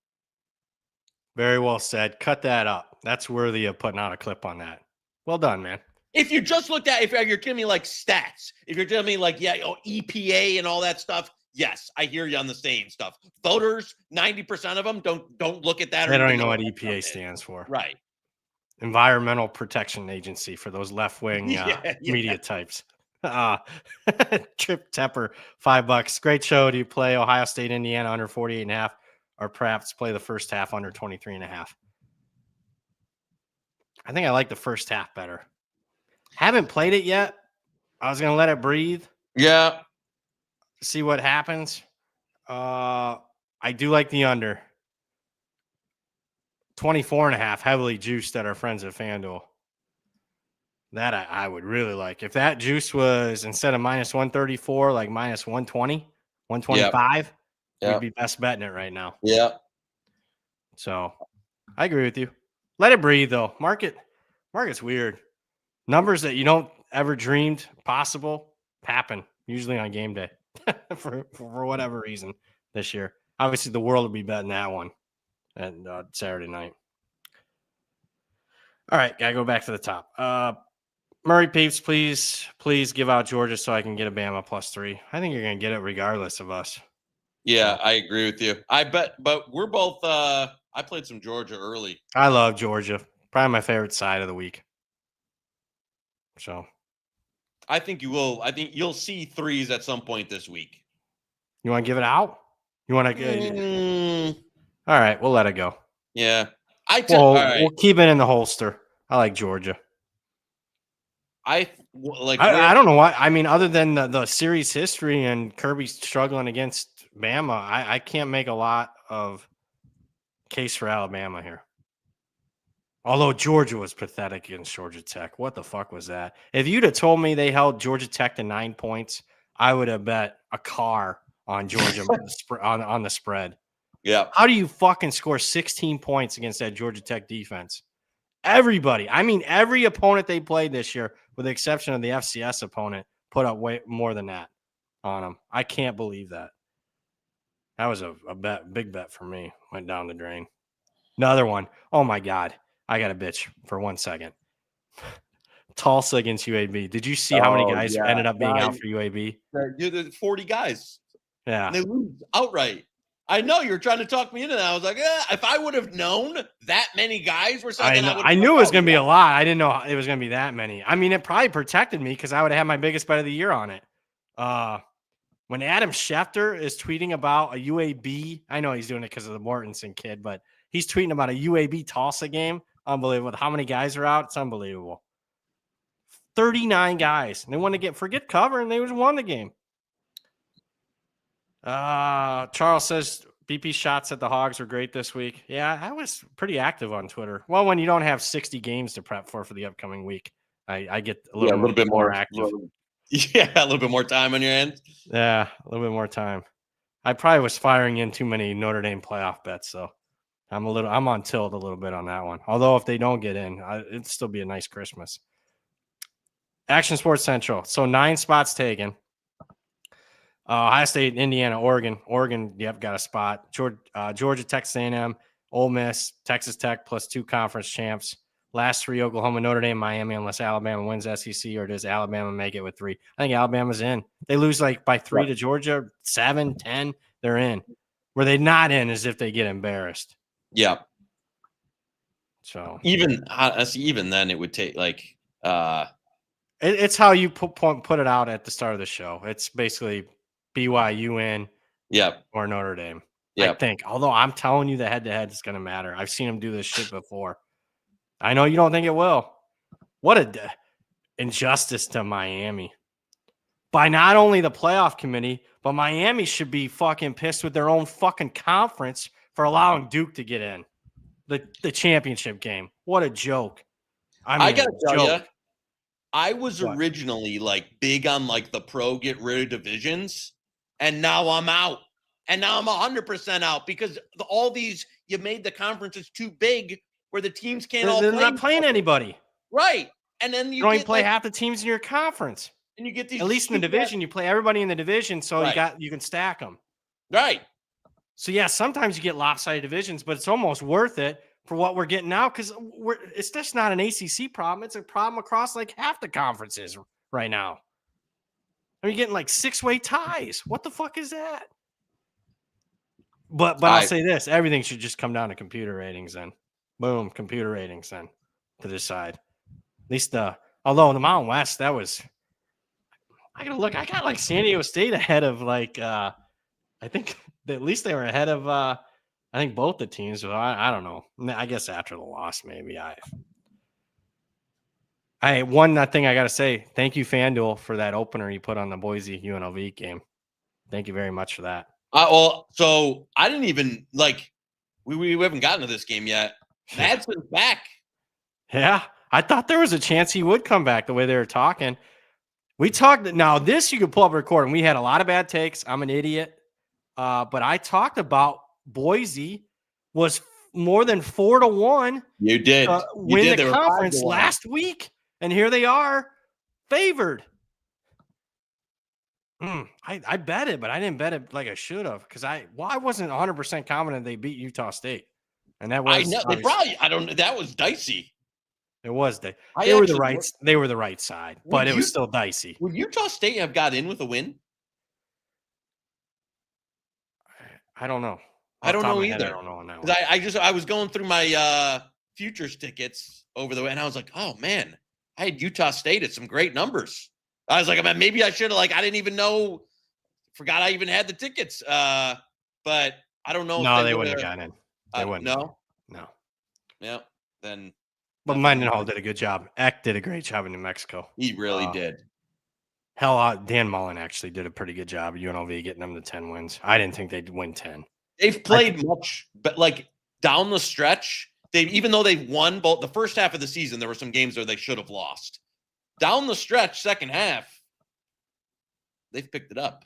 Very well said. Cut that up. That's worthy of putting out a clip on that. Well done, man. If you just looked at, if you're telling me stats, if you're telling me EPA and all that stuff, yes, I hear you on the same stuff. Voters, 90% of them don't look at that. They don't even know what EPA stands for. Right. Environmental Protection Agency for those left-wing media types. Trip Tepper, $5. Great show. Do you play Ohio State, Indiana under 48.5, or perhaps play the first half under 23.5? I think I like the first half better. Haven't played it yet. I was going to let it breathe. Yeah. See what happens. I do like the under. 24.5, heavily juiced at our friends at FanDuel. That I would really like. If that juice was instead of minus 134, like minus 120, 125, we'd be best betting it right now. Yeah. So I agree with you. Let it breathe, though. Market's weird. Numbers that you don't ever dreamed possible happen, usually on game day for whatever reason this year. Obviously, the world will be betting that one and Saturday night. All right, gotta go back to the top. Murray Peeps, please give out Georgia so I can get a Bama +3. I think you're gonna get it regardless of us. Yeah, I agree with you. I bet, but we're both. I played some Georgia early. I love Georgia. Probably my favorite side of the week. So, I think you will. I think you'll see 3s at some point this week. You want to give it out? You want to? All right, we'll let it go. Yeah, we'll keep it in the holster. I like Georgia. I don't know why. I mean, other than the series history and Kirby struggling against Bama, I can't make a lot of case for Alabama here. Although Georgia was pathetic against Georgia Tech. What the fuck was that? If you'd have told me they held Georgia Tech to 9 points, I would have bet a car on Georgia on the spread. Yeah. How do you fucking score 16 points against that Georgia Tech defense? Everybody. I mean, every opponent they played this year, with the exception of the FCS opponent, put up way more than that on them. I can't believe that. That was a big bet for me. Went down the drain. Another one. Oh, my God. I got a bitch for 1 second. Tulsa against UAB. Did you see how many guys ended up being out for UAB? There's 40 guys. Yeah. And they lose outright. I know you're trying to talk me into that. I was like, if I would have known that many guys were saying, I knew it was going to be a lot. I didn't know it was going to be that many. I mean, it probably protected me because I would have had my biggest bet of the year on it. When Adam Schefter is tweeting about a UAB, I know he's doing it because of the Mortensen kid, but he's tweeting about a UAB Tulsa game. Unbelievable. How many guys are out? It's unbelievable. 39 guys. And they want to forget cover, and they just won the game. Charles says BP shots at the Hogs were great this week. Yeah, I was pretty active on Twitter. Well, when you don't have 60 games to prep for the upcoming week, I get a little bit more active. Yeah, a little bit more time on your hands. Yeah, a little bit more time. I probably was firing in too many Notre Dame playoff bets, so I'm on tilt a little bit on that one. Although if they don't get in, it'd still be a nice Christmas. Action Sports Central. So 9 spots taken. Ohio State, Indiana, Oregon. Oregon, got a spot. Georgia, Texas A&M, Ole Miss, Texas Tech +2 conference champs. Last 3, Oklahoma, Notre Dame, Miami, unless Alabama wins SEC, or does Alabama make it with 3? I think Alabama's in. They lose by 3 to Georgia, 7, 10, they're in. Where they're not in is if they get embarrassed. Yeah. So even then, it would take It's how you put it out at the start of the show. It's basically BYU in Yep. or Notre Dame. I Yep. think. Although I'm telling you, the head-to-head is going to matter. I've seen them do this shit before. I know you don't think it will. What a injustice to Miami. By not only the playoff committee, but Miami should be fucking pissed with their own fucking conference for allowing Duke to get in the championship game. What a joke. I mean, gotta tell you, joke. I was What? originally like big on like the pro get rid of divisions, and now I'm out. And now I'm 100% out because all these, you made the conferences too big where the teams can't all They're play. not playing anybody. Right. And then You don't even get play like, half the teams in your conference. and you get these At least in the division, you play everybody in the division, so Right. you can stack them. Right. So yeah, sometimes you get lopsided divisions, but it's almost worth it for what we're getting now because it's just not an ACC problem. It's a problem across like half the conferences right now. Are you getting like 6-way ties? What the fuck is that? But I'll say this: everything should just come down to computer ratings. Then, boom, computer ratings. Then to decide. At least although the Mountain West, that was. I gotta look. I got like San Diego State ahead of like. I think at least they were ahead of. I think both the teams. So I don't know. I guess after the loss, maybe one thing I gotta say. Thank you, FanDuel, for that opener you put on the Boise UNLV game. Thank you very much for that. Well, so I didn't even like. We haven't gotten to this game yet. Madson's back. Yeah, I thought there was a chance he would come back the way they were talking. We talked. Now this you could pull up a recording. We had a lot of bad takes. I'm an idiot, but I talked about Boise was more than 4-1. You did Win the conference last week, and here they are, favored. I bet it, but I didn't bet it like I should have because I wasn't 100% confident they beat Utah State, and that was I know they probably. I don't. That was dicey. It was they were the right. They were the right side, but it was still dicey. Would Utah State have got in with a win? I don't know. I don't know either. I don't know on that one. I was going through my futures tickets over the way, and I was like, oh man, I had Utah State at some great numbers. I was like, maybe I should have. Like, I didn't even know. Forgot I even had the tickets. But I don't know. No, they wouldn't have gotten in. They wouldn't. No. Yeah. Then. But Mendenhall did a good job. Eck did a great job in New Mexico. He really did. Hell, Dan Mullen actually did a pretty good job at UNLV getting them to 10 wins. I didn't think they'd win 10. They've played much, but like down the stretch, even though they've won both the first half of the season, there were some games where they should have lost. Down the stretch, second half, they've picked it up.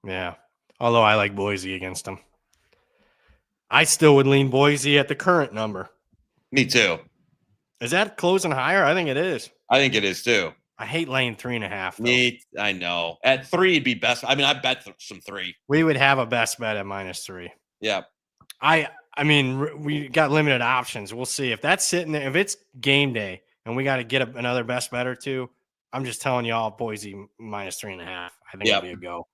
Yeah. Although I like Boise against them. I still would lean Boise at the current number. Me too. Is that closing higher? I think it is. I think it is too. I hate laying 3.5. I know. At 3, it'd be best. I mean, I bet some 3. We would have a best bet at -3. Yeah. I mean, we got limited options. We'll see if that's sitting there. If it's game day and we got to get another best bet or two, I'm just telling y'all, Boise -3.5. I think it'll be a go.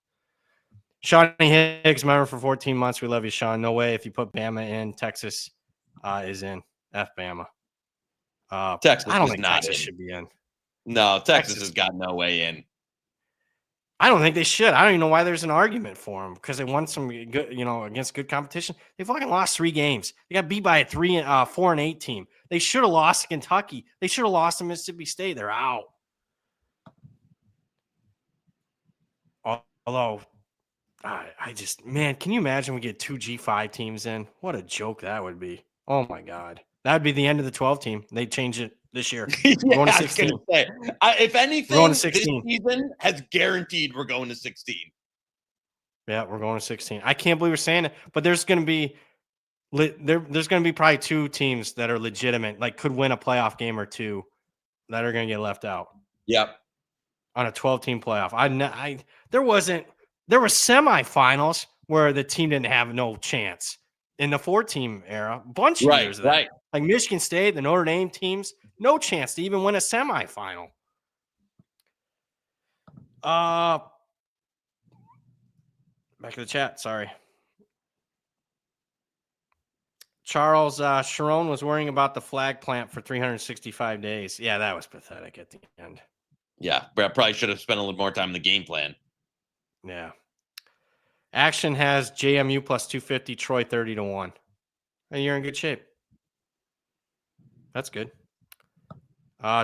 Shawnee Higgs, member for 14 months. We love you, Sean. No way if you put Bama in, Texas is in. F Bama. Texas, I don't think Texas should be in. No, Texas has got no way in. I don't think they should. I don't even know why there's an argument for them because they won some good, against good competition. They fucking lost 3 games. They got beat by a 4-8 team. They should have lost to Kentucky. They should have lost to Mississippi State. They're out. Although, man, can you imagine we get 2 G5 teams in? What a joke that would be. Oh my God. That would be the end of the 12 team. They change it this year. We're going to 16. If anything, we're going to 16. This season has guaranteed we're going to 16. Yeah, we're going to 16. I can't believe we're saying it, but there's going to be there's going to be probably 2 teams that are legitimate, like could win a playoff game or 2 that are going to get left out. Yep. On a 12-team playoff. There were semifinals where the team didn't have no chance. In the 4-team era, a bunch of years of that. Right. Like Michigan State, the Notre Dame teams, no chance to even win a semifinal. Back to the chat, sorry. Charles Sharon was worrying about the flag plant for 365 days. Yeah, that was pathetic at the end. Yeah, but I probably should have spent a little more time in the game plan. Yeah. Action has JMU plus 250, Troy 30-1. Hey, you're in good shape. That's good.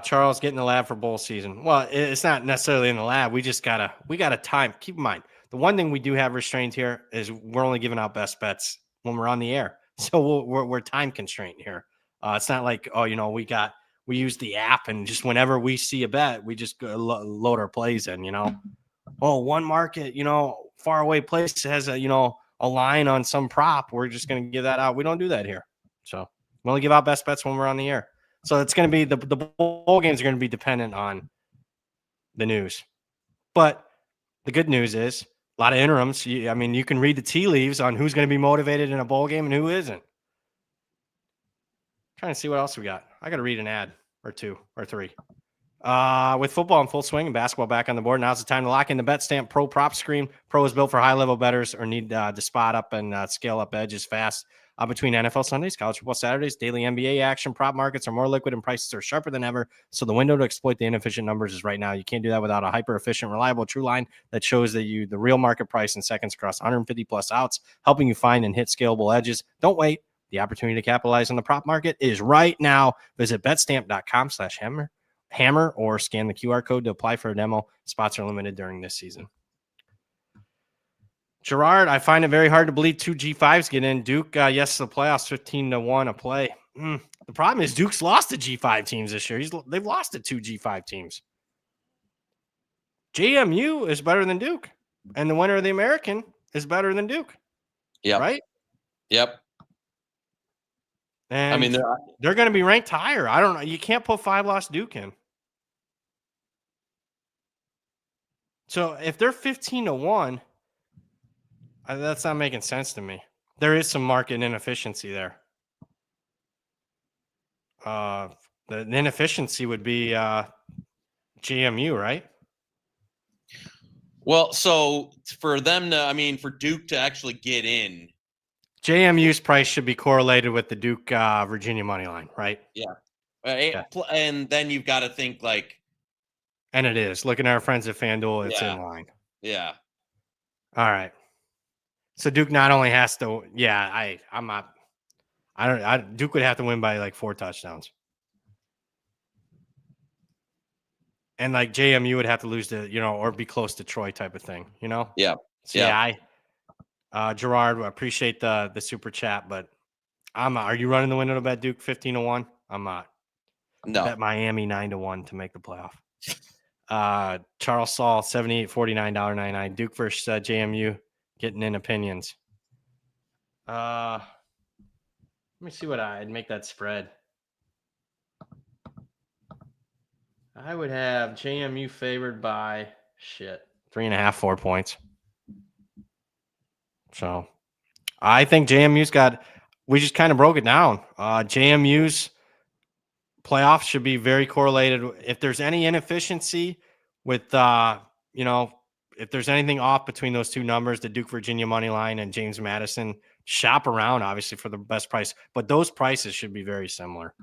Charles, get in the lab for bowl season. Well, it's not necessarily in the lab. We gotta time. Keep in mind, the one thing we do have restrained here is we're only giving out best bets when we're on the air. So we're time constrained here. It's not like, we use the app and just whenever we see a bet, we just go load our plays in, one market, far away place has a line on some prop. We're just going to give that out. We don't do that here. So we only give out best bets when we're on the air. So it's going to be the bowl games are going to be dependent on the news. But the good news is a lot of interims. You can read the tea leaves on who's going to be motivated in a bowl game and who isn't. Trying to see what else we got. I got to read an ad or two or three. With football in full swing and basketball back on the board, now's the time to lock in the BetStamp Pro Prop Screen. Pro is built for high-level bettors or need to spot up and scale up edges fast. Between NFL Sundays, college football Saturdays, daily NBA action, prop markets are more liquid and prices are sharper than ever. So the window to exploit the inefficient numbers is right now. You can't do that without a hyper-efficient, reliable true line that shows that the real market price in seconds across 150-plus outs, helping you find and hit scalable edges. Don't wait. The opportunity to capitalize on the prop market is right now. Visit betstamp.com/hammer or scan the QR code to apply for a demo. Spots are limited during this season. Gerard, I find it very hard to believe two G5s get in. Duke, yes, the playoffs 15-1 a play. The problem is Duke's lost to G5 teams this year. They've lost to two G5 teams. JMU is better than Duke, and the winner of the American is better than Duke. Yeah. Right? Yep. And they're going to be ranked higher. I don't know. You can't put 5-loss Duke in. So if they're 15-1, that's not making sense to me. There is some market inefficiency there. The inefficiency would be JMU, right? Well, so for them for Duke to actually get in, JMU's price should be correlated with the Duke Virginia money line, right? Yeah. And then you've got to think and it is. Looking at our friends at FanDuel, it's in line. Yeah. All right. So Duke not only has to, Duke would have to win by 4 touchdowns. And JMU would have to lose to, or be close to Troy type of thing, Yeah. So Gerard, I appreciate the super chat, but are you running the window to bet Duke 15-1? I'm not. No. Bet Miami 9-1 to make the playoff. Charles Saul, $78.49.99. Duke versus JMU, getting in opinions. Let me see what I'd make that spread. I would have JMU favored by 3.5, 4 points. So I think JMU's we just kind of broke it down. JMU's playoffs should be very correlated. If there's any inefficiency with, if there's anything off between those two numbers, the Duke Virginia money line and James Madison, shop around obviously for the best price, but those prices should be very similar.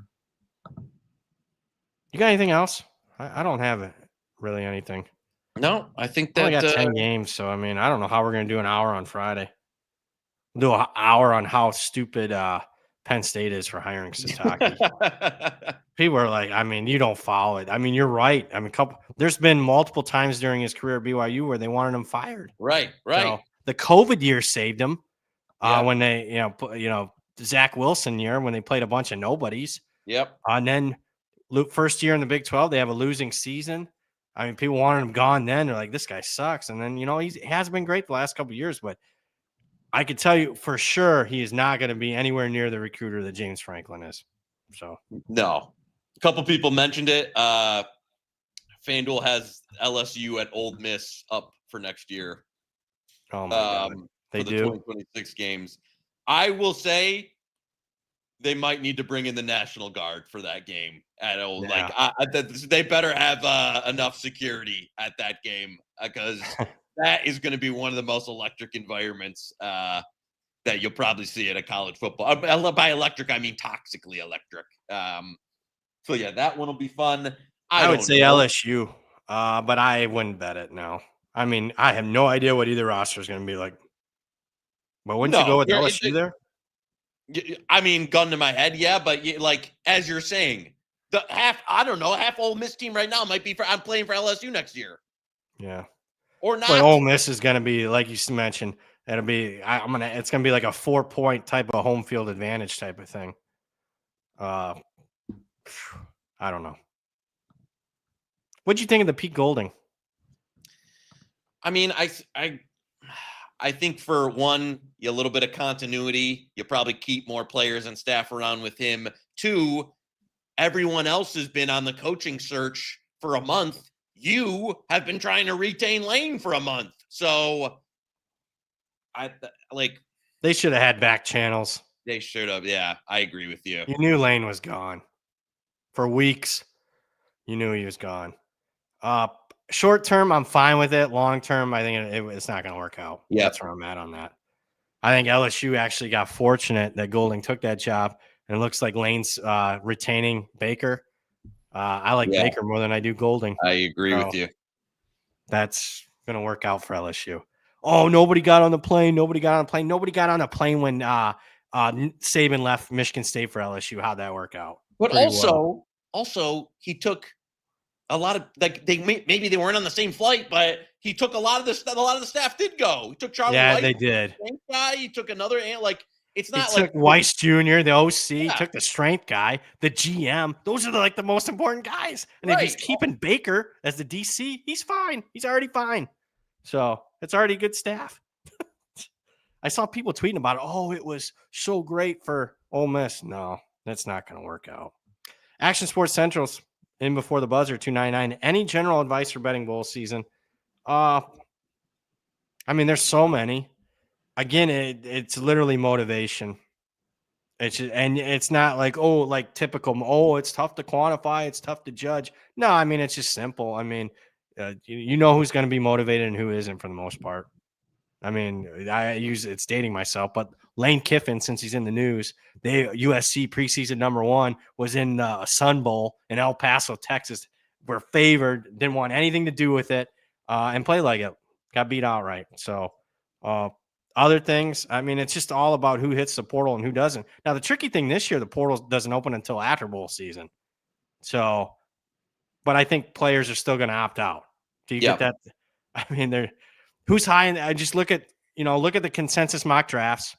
You got anything else? I don't have really anything. No, I think I only got 10 games, so I don't know how we're going to do an hour on Friday. We'll do an hour on how stupid Penn State is for hiring Sataki. People are like, you don't follow it. You're right. There's been multiple times during his career at BYU where they wanted him fired. Right. So the COVID year saved him when they, Zach Wilson year when they played a bunch of nobodies. Yep. And then first year in the Big 12, they have a losing season. People wanted him gone then. They're like, this guy sucks. And then, he has been great the last couple of years, but I could tell you for sure he is not going to be anywhere near the recruiter that James Franklin is. So no. A couple people mentioned it. FanDuel has LSU at Ole Miss up for next year. Oh my God. They for the do 2026 games. I will say they might need to bring in the National Guard for that game at Ole. They better have enough security at that game because that is going to be one of the most electric environments that you'll probably see at a college football. By electric, I mean toxically electric. So yeah, that one will be fun. I would say LSU. But I wouldn't bet it. No, I mean I have no idea what either roster is going to be like. But wouldn't you go No, with LSU there? I mean, gun to my head, yeah. But like as you're saying, the half Ole Miss team right now might be I'm playing for LSU next year. Yeah. Or But not. Ole Miss is going to be, like you mentioned, it's going to be like a 4-point type of home field advantage type of thing. I don't know. What'd you think of the Pete Golding? I mean, I think for one, a little bit of continuity. You probably keep more players and staff around with him. Two, everyone else has been on the coaching search for a month. You have been trying to retain Lane for a month. So they should have had back channels. They should have. Yeah, I agree with you. You knew Lane was gone for weeks. You knew he was gone. Short term, I'm fine with it. Long term, I think it's not going to work out. Yeah, that's where I'm at on that. I think LSU actually got fortunate that Golding took that job, and it looks like Lane's retaining Baker. I like Baker more than I do Golding. I agree with you. That's going to work out for LSU. Oh, nobody got on the plane. Nobody got on the plane when Saban left Michigan State for LSU. How'd that work out? But also he took a lot of maybe they weren't on the same flight, but he took a lot of the staff did go. He took Charlie. Yeah, Weiss, they did. Guy. He took another it's not he like took Weiss Jr., the OC, took the strength guy, the GM. Those are the most important guys. And if he's keeping Baker as the DC, he's fine. He's already fine. So it's already good staff. I saw people tweeting about it. Oh, it was so great for Ole Miss. No, that's not going to work out. Action Sports Central's in before the buzzer, $2.99. Any general advice for betting bowl season? I mean, there's so many. Again, it's literally motivation. It's not like typical. It's tough to quantify. It's tough to judge. No, I mean it's just simple. I mean, you know who's going to be motivated and who isn't for the most part. I mean, it's dating myself, but Lane Kiffin, since he's in the news, USC preseason #1 was in Sun Bowl in El Paso, Texas. Were favored, didn't want anything to do with it, and played like it. Got beat outright. So, other things, I mean, it's just all about who hits the portal and who doesn't. Now, the tricky thing this year, the portal doesn't open until after bowl season. So, but I think players are still going to opt out. Do you get that? I mean, who's high? I just look at the consensus mock drafts.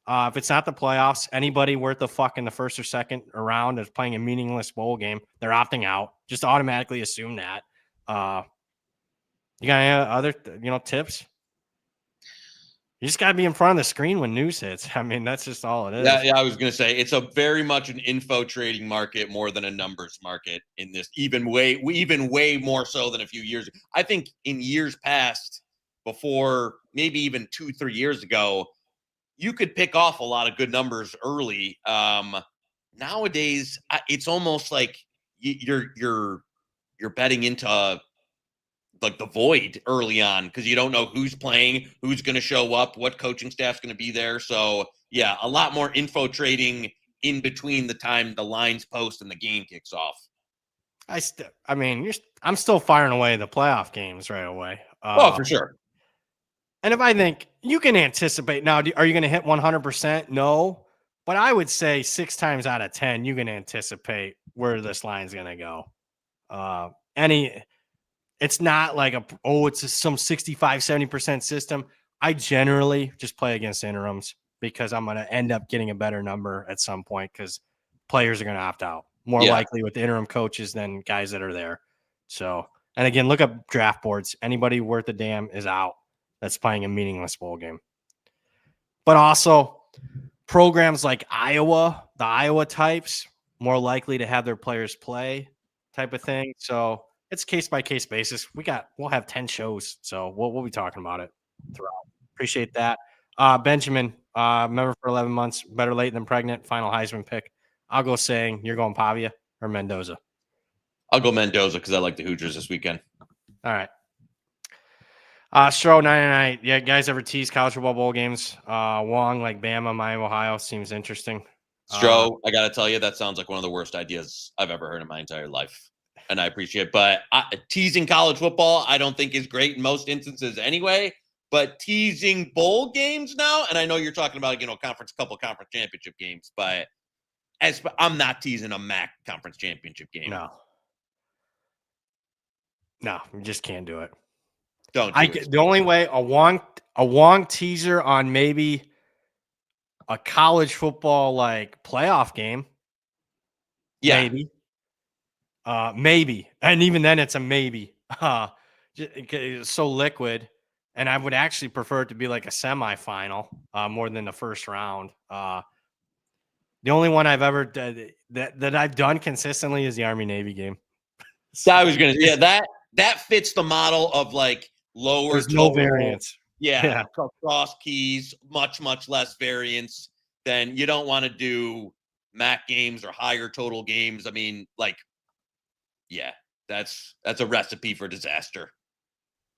If it's not the playoffs, anybody worth a fuck in the first or second round is playing a meaningless bowl game. They're opting out. Just automatically assume that. You got any other tips? You just got to be in front of the screen when news hits. I mean, that's just all it is. Yeah, I was going to say it's a very much an info trading market more than a numbers market in this, even way more so than a few years ago. I think in years past, before maybe even 2-3 years ago, you could pick off a lot of good numbers early. Nowadays, it's almost like you're betting into like the void early on because you don't know who's playing, who's going to show up, what coaching staff's going to be there. So yeah, a lot more info trading in between the time the lines post and the game kicks off. I'm still firing away the playoff games right away. For sure. And if I think you can anticipate now, are you going to hit 100%? No, but I would say 6 times out of 10, you can anticipate where this line's going to go. It's not like it's some 65, 70% system. I generally just play against interims because I'm going to end up getting a better number at some point because players are going to opt out more likely with interim coaches than guys that are there. So, and again, look up draft boards. Anybody worth a damn is out that's playing a meaningless bowl game. But also programs like Iowa, the Iowa types, more likely to have their players play type of thing. So it's case-by-case basis. We'll have 10 shows, so we'll be talking about it throughout. Appreciate that. Benjamin, member for 11 months, better late than pregnant, final Heisman pick. I'll go saying you're going Pavia or Mendoza. I'll go Mendoza because I like the Hoosiers this weekend. All right. Stro 99. Yeah, guys ever tease college football bowl games? Wong, like Bama, Miami, Ohio seems interesting. Stro, I got to tell you, that sounds like one of the worst ideas I've ever heard in my entire life. and I appreciate it. But teasing college football, I don't think is great in most instances anyway. But teasing bowl games now, and I know you're talking about, couple conference championship games, but I'm not teasing a MAC conference championship game. No, you just can't do it. Don't do it. The only way a Wong teaser on maybe a college football like playoff game. Yeah. Maybe. And even then it's a maybe. It's so liquid. And I would actually prefer it to be like a semifinal more than the first round. The only one I've ever that I've done consistently is the Army-Navy game. I was going to that fits the model of like lower There's no variance. Yeah. Cross keys, much less variance. Then you don't want to do MAC games or higher total games. I mean, that's a recipe for disaster.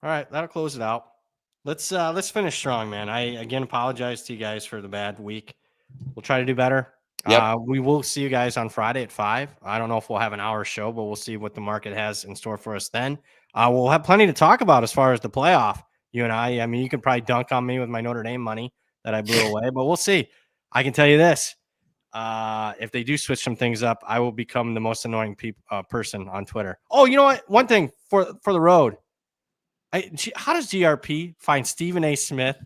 All right, that'll close it out. Let's finish strong, man. I again apologize to you guys for the bad week. We'll try to do better. Yep. We will see you guys on Friday at 5. I don't know if we'll have an hour show, but we'll see what the market has in store for us then. We'll have plenty to talk about as far as the playoff. You and I mean, you can probably dunk on me with my Notre Dame money that I blew away, but we'll see. I can tell you this. If they do switch some things up, I will become the most annoying person on Twitter. Oh, you know what? One thing for the road. How does GRP find Stephen A. Smith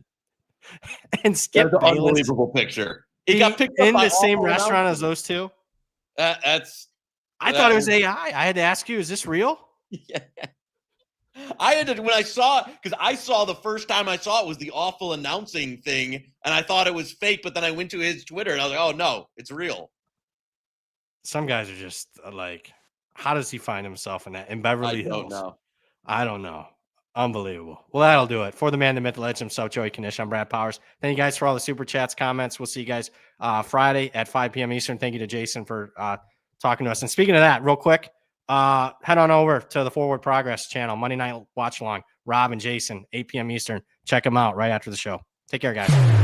and Skip That's an Bayless unbelievable picture. He got picked in up the same restaurant as those two? I thought it was AI. I had to ask you, is this real? Yeah. I had to, when I saw it, because I saw the first time I saw it was the awful announcing thing, and I thought it was fake, but then I went to his Twitter, and I was like, oh, no, it's real. Some guys are just like, how does he find himself in Beverly Hills? I don't know. Unbelievable. Well, that'll do it. For the man, the myth, the legend himself, Joey Knish, I'm Brad Powers. Thank you guys for all the super chats, comments. We'll see you guys Friday at 5 p.m. Eastern. Thank you to Jason for talking to us. And speaking of that, real quick, head on over to the Forward Progress channel, Monday Night Watch Along. Rob and Jason, 8 p.m. Eastern. Check them out right after the show. Take care, guys.